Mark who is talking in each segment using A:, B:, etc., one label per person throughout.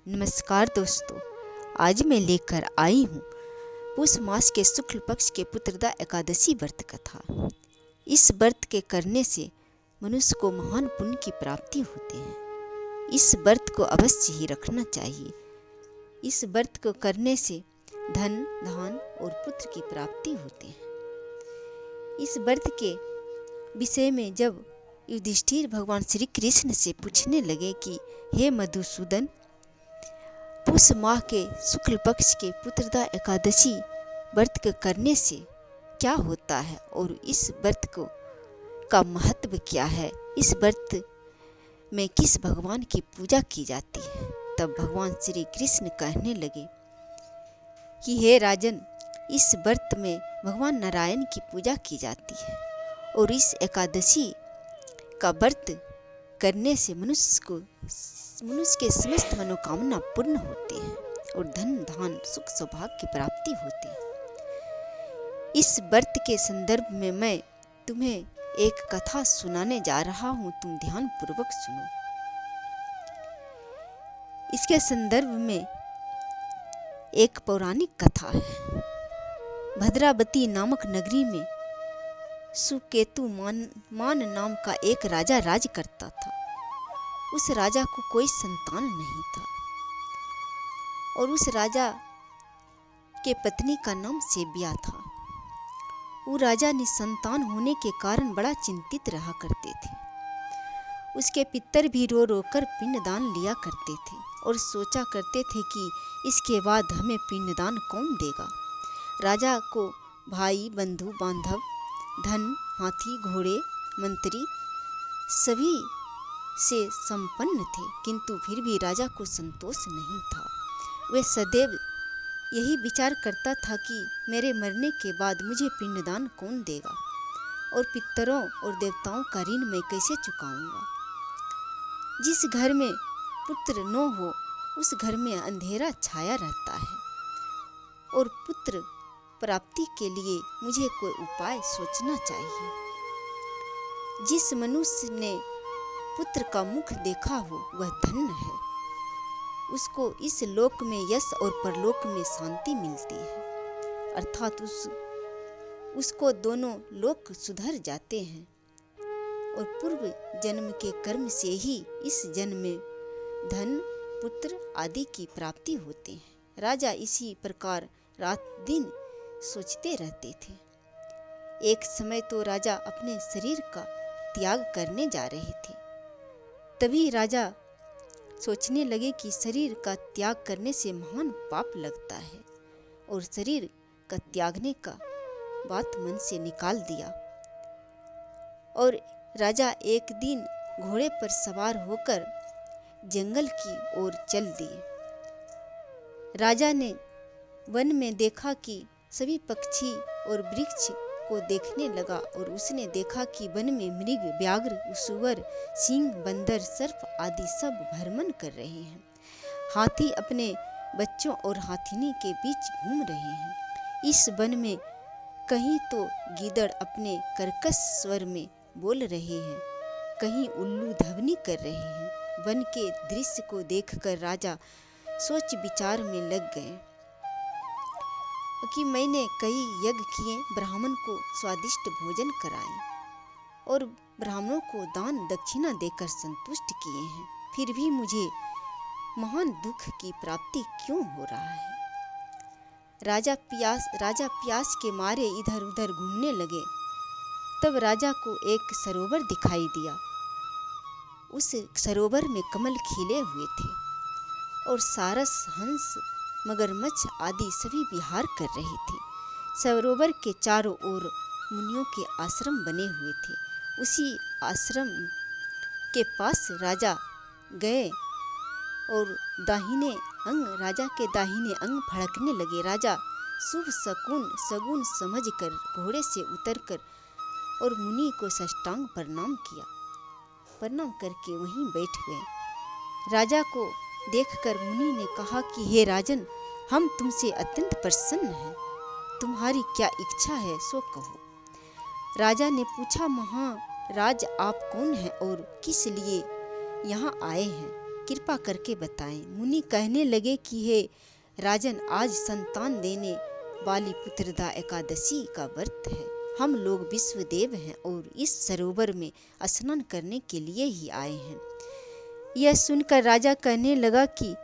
A: नमस्कार दोस्तों, आज मैं लेकर आई हूँ पुष मास के शुक्ल पक्ष के पुत्रदा एकादशी व्रत कथा। इस व्रत के करने से मनुष्य को महान पुण्य की प्राप्ति होती है। इस व्रत को अवश्य ही रखना चाहिए। इस व्रत को करने से धन, धान और पुत्र की प्राप्ति होती है। इस व्रत के विषय में जब युधिष्ठिर भगवान श्री कृष्ण से पूछने लगे कि हे मधुसूदन, पुष माह के शुक्ल पक्ष के पुत्रदा एकादशी व्रत के करने से क्या होता है और इस व्रत को का महत्व क्या है, इस व्रत में किस भगवान की पूजा की जाती है, तब भगवान श्री कृष्ण कहने लगे कि हे राजन, इस व्रत में भगवान नारायण की पूजा की जाती है और इस एकादशी का व्रत करने से मनुष्य के समस्त मनोकामना पूर्ण होती है और धन, धान, सुख, सौभाग्य की प्राप्ति होती है। इस व्रत के संदर्भ में मैं तुम्हें एक कथा सुनाने जा रहा हूँ, तुम ध्यान पूर्वक सुनो। इसके संदर्भ में एक पौराणिक कथा है। भद्रावती नामक नगरी में सुकेतु मान नाम का एक राजा राज करता था। उस राजा को कोई संतान नहीं था और उस राजा के पत्नी का नाम सेबिया था। वो राजा निसंतान होने के कारण बड़ा चिंतित रहा करते थे। उसके पितर भी रो रो कर पिंडदान लिया करते थे और सोचा करते थे कि इसके बाद हमें पिंडदान कौन देगा। राजा को भाई, बंधु बांधव, धन, हाथी, घोड़े, मंत्री सभी से संपन्न थे, किंतु फिर भी राजा को संतोष नहीं था। वह सदैव यही विचार करता था कि मेरे मरने के बाद मुझे पिंडदान कौन देगा और पितरों और देवताओं का ऋण मैं कैसे चुकाऊंगा। जिस घर में पुत्र न हो उस घर में अंधेरा छाया रहता है और पुत्र प्राप्ति के लिए मुझे कोई उपाय सोचना चाहिए। जिस मनुष्य ने पुत्र का मुख देखा हो वह धन्य है। उसको इस लोक में यश और परलोक में शांति मिलती है, अर्थात उसको दोनों लोक सुधर जाते हैं और पूर्व जन्म के कर्म से ही इस जन्म में धन, पुत्र आदि की प्राप्ति होती है। राजा इसी प्रकार रात दिन सोचते रहते थे। एक समय तो राजा अपने शरीर का त्याग करने जा रहे थे। तभी राजा सोचने लगे कि शरीर का त्याग करने से महान पाप लगता है और शरीर का त्यागने का बात मन से निकाल दिया और राजा एक दिन घोड़े पर सवार होकर जंगल की ओर चल दिए। राजा ने वन में देखा कि सभी पक्षी और वृक्ष को देखने लगा और उसने देखा कि वन में मृग, व्याघ्र, सुअर, सिंह, बंदर, सर्प आदि सब भ्रमण कर रहे हैं। हाथी अपने बच्चों और हाथिनी के बीच घूम रहे हैं। इस वन में कहीं तो गीदड़ अपने कर्कश स्वर में बोल रहे हैं, कहीं उल्लू ध्वनि कर रहे हैं। वन के दृश्य को देखकर राजा सोच विचार में लग गए कि मैंने कई यज्ञ किए, ब्राह्मण को स्वादिष्ट भोजन कराए और ब्राह्मणों को दान दक्षिणा देकर संतुष्ट किए हैं, फिर भी मुझे महान दुख की प्राप्ति क्यों हो रहा है। राजा प्यास के मारे इधर उधर घूमने लगे। तब राजा को एक सरोवर दिखाई दिया। उस सरोवर में कमल खिले हुए थे और सारस, हंस, मगरमच्छ आदि सभी विहार कर रहे थे। सरोवर के चारों ओर मुनियों के आश्रम बने हुए थे। उसी आश्रम के पास राजा गए और राजा के दाहिने अंग फड़कने लगे। राजा शुभ सगुन समझकर घोड़े से उतरकर और मुनि को साष्टांग प्रणाम किया। प्रणाम करके वहीं बैठ गए। राजा को देखकर मुनि ने कहा कि हे राजन, हम तुमसे अत्यंत प्रसन्न हैं। तुम्हारी क्या इच्छा है सो कहो। राजा ने पूछा, महाराज आप कौन हैं और किस लिए यहाँ आए हैं। कृपा करके बताएं। मुनि कहने लगे कि हे राजन, आज संतान देने वाली पुत्रदा एकादशी का व्रत है। हम लोग विश्वदेव हैं और इस सरोवर में स्नान करने के लिए ही आए हैं। यह सुनकर राजा कहने लगा कि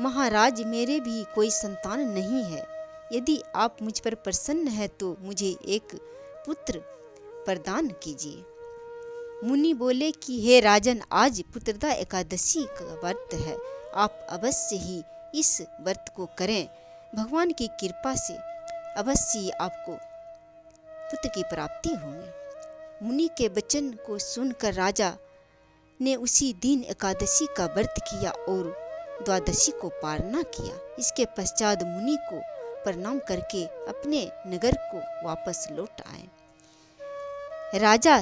A: महाराज, मेरे भी कोई संतान नहीं है। यदि आप मुझ पर प्रसन्न हैं तो मुझे एक पुत्र प्रदान कीजिए। मुनि बोले कि हे राजन, आज पुत्रदा एकादशी का व्रत है। आप अवश्य ही इस व्रत को करें। भगवान की कृपा से अवश्य ही आपको पुत्र की प्राप्ति होगी। मुनि के वचन को सुनकर राजा ने उसी दिन एकादशी का व्रत किया और द्वादशी को पारना किया। इसके पश्चात मुनि को प्रणाम करके अपने नगर को वापस लौट आए। राजा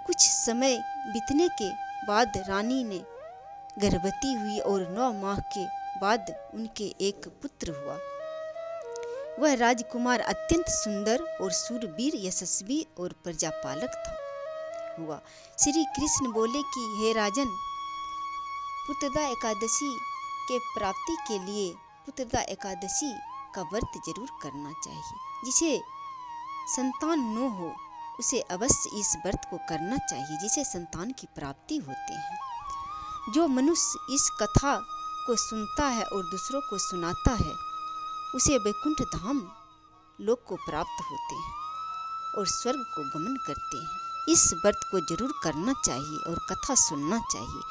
A: कुछ समय बीतने के बाद रानी ने गर्भवती हुई और 9 माह के बाद उनके एक पुत्र हुआ। वह राजकुमार अत्यंत सुंदर और शूरवीर, यशस्वी और प्रजापालक हुआ। श्री कृष्ण बोले कि हे राजन, पुत्रदा एकादशी के प्राप्ति के लिए पुत्रदा एकादशी का व्रत जरूर करना चाहिए। जिसे संतान न हो उसे अवश्य इस व्रत को करना चाहिए, जिसे संतान की प्राप्ति होती है। जो मनुष्य इस कथा को सुनता है और दूसरों को सुनाता है, उसे वैकुंठ धाम लोक को प्राप्त होते हैं और स्वर्ग को गमन करते हैं। इस व्रत को जरूर करना चाहिए और कथा सुनना चाहिए।